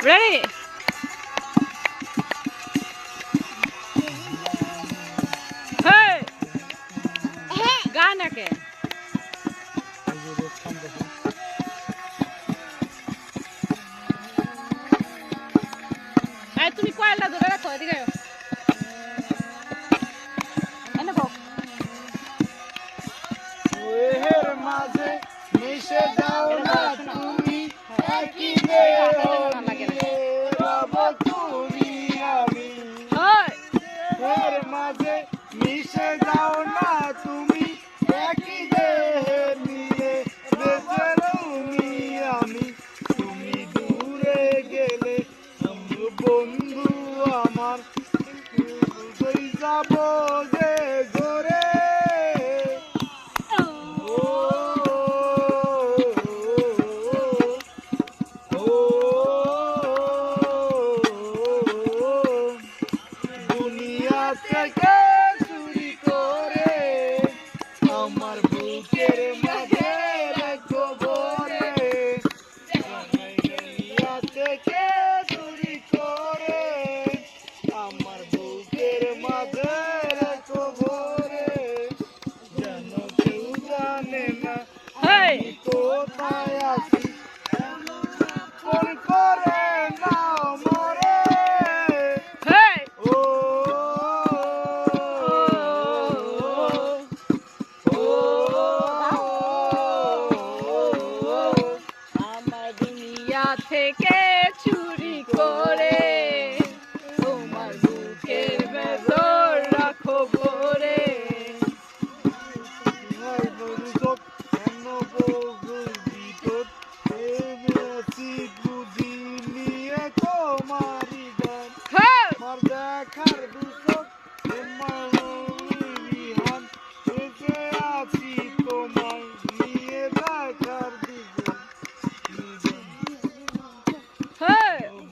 Ready? Hey! গানা কে? এই তুমি কয়লা ধরে রাখো এদিকে। এনে বক। ওহের মাঝে মিশে যাও না তুমি একই দেহ নিয়ে রব তুমি আমি। ওহের মাঝে মিশে যাও না তুমি একই দেহ নিয়ে বেঁচে রুমি আমি। তুমি দূরে গেলে বন্ধু আমার যাব যে ঘরে। দুনিয়া থেকে চুরি করে আমার বুকের মাঝে রাখো ভরে। দুনিয়া থেকে চুরি করে আমার বুকের মাঝে রাখো ভরে। যেন কেউ জানে না আমি কোথায় আছি, ফোন করে নাও মরে। ও আমার দুনিয়া থেকে চুরি করে তোমার বুকের ভেতর রাখো ভরে। বুঝি নিয়ে তোমারি গান আমার দেখার দুচোখ বিহান এসে আছি তোমায় নিয়ে দেখার দুজন।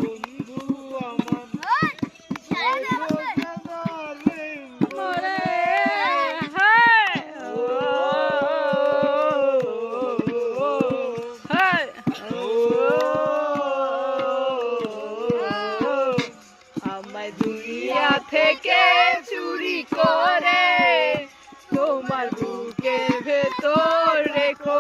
বন্ধু আমার মরে আমায় দুনিয়া থেকে চুরি করে তোমার বুকের ভেতর রেখো